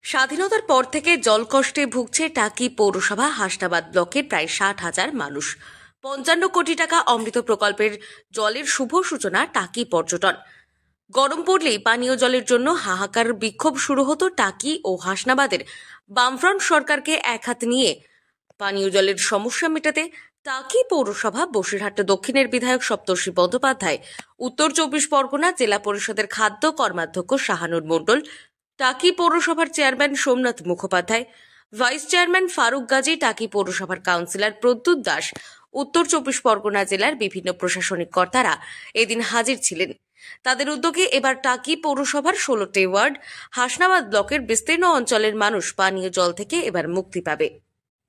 স্বাধীনতার পর থেকে জলকষ্টে ভুগছে টাকি পৌরসভা হাসনাবাদ ব্লকের প্রায় 60,000 মানুষ। 55 কোটি টাকা অমৃত প্রকল্পের জলের শুভ সূচনা টাকি পর্যটন। গরম পড়লেই পানীয় জলের জন্য হাহাকার বিক্ষোভ শুরু হতো টাকি ও হাসনাবাদের বামফ্রন্ট সরকারকে এক হাত নিয়ে পানীয় জলের সমস্যা মেটাতে টাকি পৌরসভা বসিরহাট দক্ষিণের বিধায়ক সপ্তর্ষি বন্দ্যোপাধ্যায়, উত্তর 24 পরগনা জেলা পরিষদের খাদ্য কর্মাধ্যক্ষ শাহানুর মণ্ডল, টাকি পৌরসভার chairman Somnath Mukhopadhyay, vice chairman Faruk Gazi, Taki পৌরসভার কাউন্সিলর প্রদ্যুৎ দাস, উত্তর 24 পরগনা জেলার বিভিন্ন প্রশাসনিক কর্তারা এদিন হাজির ছিলেন। তাদের উদ্যোগে এবার টাকি পৌরসভার 16টি ওয়ার্ড হাসনাবাদ ব্লকের বিস্তীর্ণ অঞ্চলের মানুষ পানীয় জল থেকে এবার মুক্তি পাবে,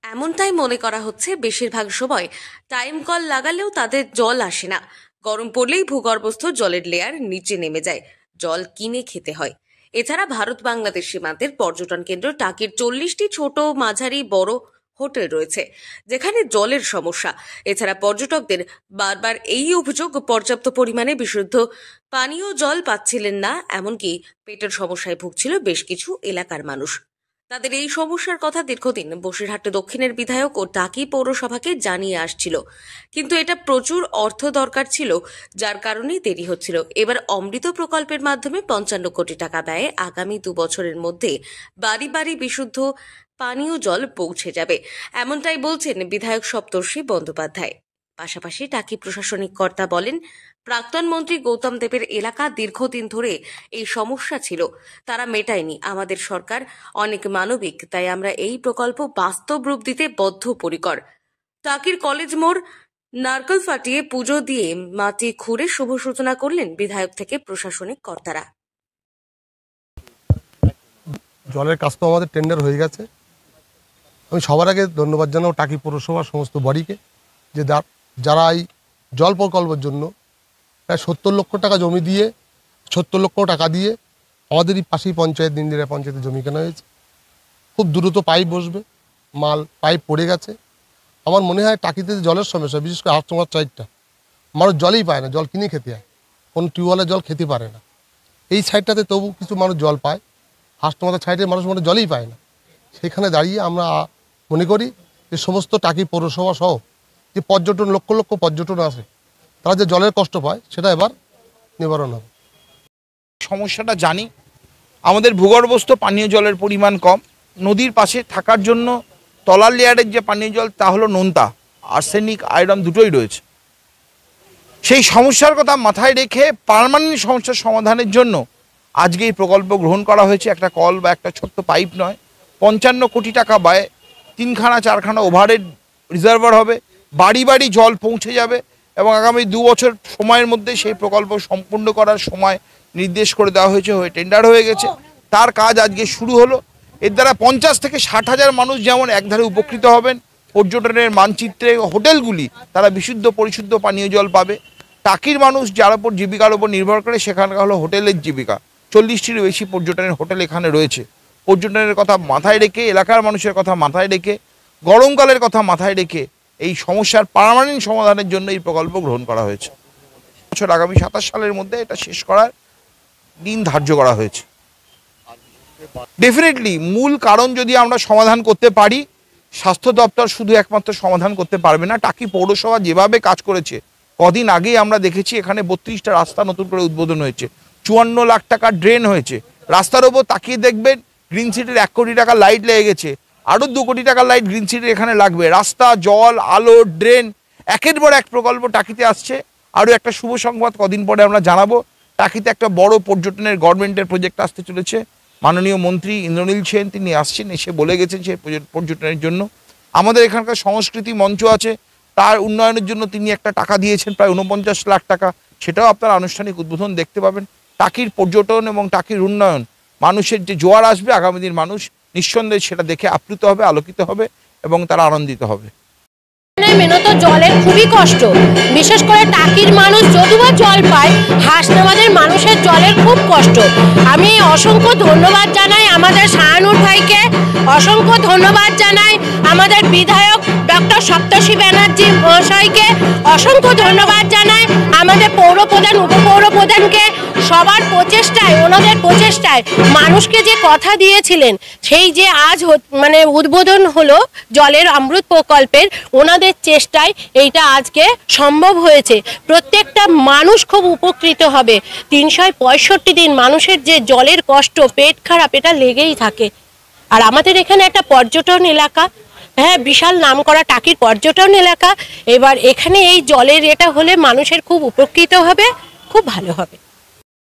এমনটাই মনে করা হচ্ছে। বেশিরভাগ সময় টাইম কল লাগালেও তাদের জল আসে না। গরম পড়লেই ভূগর্ভস্থ জলের লেয়ার নিচে নেমে যায়, জল কিনে খেতে হয়। এছাড়া ভারত বাংলাদেশ সীমান্তের পর্যটন কেন্দ্র টাকির 40টি ছোট মাঝারি বড় হোটেল রয়েছে, যেখানে জলের সমস্যা। এছাড়া পর্যটকদের বারবার এই অভিযোগ, পর্যাপ্ত পরিমাণে বিশুদ্ধ পানীয় জল পাচ্ছিলেন না, এমনকি পেটের সমস্যায় ভুগছিল বেশ কিছু এলাকার মানুষ। তাদের এই সমস্যার কথা দীর্ঘদিন বসিরহাট দক্ষিণের বিধায়ক ও টাকি পৌরসভাকে জানিয়ে আসছিল, কিন্তু এটা প্রচুর অর্থ দরকার ছিল, যার কারণেই দেরি হচ্ছিল। এবার অমৃত প্রকল্পের মাধ্যমে 55 কোটি টাকা ব্যয়ে আগামী 2 বছরের মধ্যে বাড়ি বাড়ি বিশুদ্ধ পানীয় জল পৌঁছে যাবে, এমনটাই বলছেন বিধায়ক সপ্তর্ষি বন্দ্যোপাধ্যায়। পাশাপাশি টাকি প্রশাসনিক কর্তা বলেন, প্রাক্তন মন্ত্রী গৌতম দেবের এলাকা দীর্ঘদিন ধরে এই সমস্যা ছিল, তারা মেটায়নি। আমাদের সরকার অনেক মানবিক, তাই আমরা এই প্রকল্প বাস্তব রূপ দিতে বদ্ধপরিকর। টাকির কলেজ মোড় নারকেল ফাটিয়ে পুজো দিয়ে মাটি খুঁড়ে শুভ সূচনা করলেন বিধায়ক থেকে প্রশাসনিক কর্তারা। জলের কাজ তো আমাদের টেন্ডার হয়ে গেছে। আমি সবার আগে ধন্যবাদ জানাবো টাকি পৌরসভার সমস্ত বডিকে, যে যারা এই জল প্রকল্পের জন্য প্রায় 70 লক্ষ টাকা জমি দিয়ে 70 লক্ষ টাকা দিয়ে আমাদের এই পাশেই পঞ্চায়েত দিনদিরা পঞ্চায়েতে জমি কেনা হয়েছে। খুব দ্রুত পাইপ বসবে, পাইপ পড়ে গেছে। আমার মনে হয় টাকিতে জলের সমস্যা, বিশেষ করে হাসনাবাদ সাইডটা মানুষ জলই পায় না, জল কিনে খেতে হয়, কোনো টিউবওয়েলের জল খেতে পারে না। এই সাইডটাতে তবু কিছু মানুষ জল পায়, হাসনাবাদের সাইডে মানুষ মনে জলই পায় না। সেখানে দাঁড়িয়ে আমরা মনে করি যে সমস্ত টাকি পৌরসভা সহ যে পর্যটন লক্ষ লক্ষ পর্যটন আসে, তারা যে জলের কষ্ট পায় সেটা এবার নিবারণ হবে। সমস্যাটা জানি, আমাদের ভূগর্ভস্থ পানীয় জলের পরিমাণ কম। নদীর পাশে থাকার জন্য তলার লেয়ারের যে পানীয় জল তা হলো নোনতা, আর্সেনিক, আয়রন দুটোই রয়েছে। সেই সমস্যার কথা মাথায় রেখে পার্মানেন্ট সমস্যার সমাধানের জন্য আজকে এই প্রকল্প গ্রহণ করা হয়েছে। একটা কল বা একটা ছোট্ট পাইপ নয়, 55 কোটি টাকা ব্যয়ে 3-4খানা ওভারহেড রিজার্ভার হবে, বাড়ি বাড়ি জল পৌঁছে যাবে এবং আগামী 2 বছর সময়ের মধ্যে সেই প্রকল্প সম্পূর্ণ করার সময় নির্দেশ করে দেওয়া হয়েছে, টেন্ডার হয়ে গেছে। তার কাজ আজকে শুরু হলো। এর দ্বারা 50 থেকে 60,000 মানুষ যেমন একধারে উপকৃত হবেন, পর্যটনের মানচিত্রে হোটেলগুলি তারা বিশুদ্ধ পরিশুদ্ধ পানীয় জল পাবে। টাকির মানুষ যার উপর জীবিকার উপর নির্ভর করে, সেখানকার হলো হোটেলের জীবিকা। 40টির বেশি পর্যটনের হোটেল এখানে রয়েছে। পর্যটনের কথা মাথায় রেখে, এলাকার মানুষের কথা মাথায় রেখে, গরমকালের কথা মাথায় রেখে এই সমস্যার পার্মানেন্ট সমাধানের জন্য এই প্রকল্প গ্রহণ করা হয়েছে। বছর আগামী 27 সালের মধ্যে এটা শেষ করার দিন ধার্য করা হয়েছে। ডেফিনেটলি মূল কারণ যদি আমরা সমাধান করতে পারি, স্বাস্থ্য দপ্তর শুধু একমাত্র সমাধান করতে পারবে না। টাকি পৌরসভা যেভাবে কাজ করেছে, কদিন আগেই আমরা দেখেছি এখানে 32টা রাস্তা নতুন করে উদ্বোধন হয়েছে, 54 লাখ টাকা ড্রেন হয়েছে। রাস্তার ওপর তাকিয়ে দেখবেন গ্রিন সিটির 1 কোটি টাকা লাইট লেগে গেছে, আরও 2 কোটি টাকার লাইট গ্রিন সিটির এখানে লাগবে। রাস্তা, জল, আলো, ড্রেন, একের পর এক প্রকল্প টাকিতে আসছে। আরও একটা শুভ সংবাদ কদিন পরে আমরা জানাবো, টাকিতে একটা বড় পর্যটনের গভর্নমেন্টের প্রজেক্ট আসতে চলেছে। মাননীয় মন্ত্রী ইন্দ্রনীল সেন তিনি আসছেন, এসে বলে গেছেন সেই পর্যটনের জন্য। আমাদের এখানকার সংস্কৃতি মঞ্চ আছে, তার উন্নয়নের জন্য তিনি একটা টাকা দিয়েছেন প্রায় 49 লাখ টাকা, সেটাও আপনারা আনুষ্ঠানিক উদ্বোধন দেখতে পাবেন। টাকির পর্যটন এবং টাকির উন্নয়ন, মানুষের যে জোয়ার আসবে আগামী দিন, মানুষ নিঃসন্দেহে সেটা দেখে আপ্লুত হবে, আলোকিত হবে এবং তারা আনন্দিত হবে। মেনত জলের খুবই কষ্ট, বিশেষ করে টাকির মানুষ যদিও জল পায়, হাসনাবাদের মানুষের জলের খুব কষ্ট। আমি অসংখ্য ধন্যবাদ জানাই আমাদের শাহানুর ভাইকে, অসংখ্য ধন্যবাদ জানাই আমাদের বিধায়ক ডক্টর সপ্তর্ষি ব্যানার্জি মহাশয়কে অসংখ্য ধন্যবাদ জানাই, আমাদের পৌরপ্রধান উপপৌরপ্রধানকে, সবার প্রচেষ্টায়, ওনাদের প্রচেষ্টায় মানুষকে যে কথা দিয়েছিলেন সেই যে আজ মানে উদ্বোধন হলো জলের অমৃত প্রকল্পের, ওনাদের চেষ্টায় এইটা আজকে সম্ভব হয়েছে। প্রত্যেকটা মানুষ খুব উপকৃত হবে। 365 দিন মানুষের যে জলের কষ্ট, পেট খারাপ, এটা লেগেই থাকে। আর আমাদের এখানে একটা পর্যটন এলাকা, হ্যাঁ, বিশাল নামকরা টাকির পর্যটন এলাকা। এবার এখানে এই জলের এটা হলে মানুষের খুব উপকৃত হবে, খুব ভালো হবে।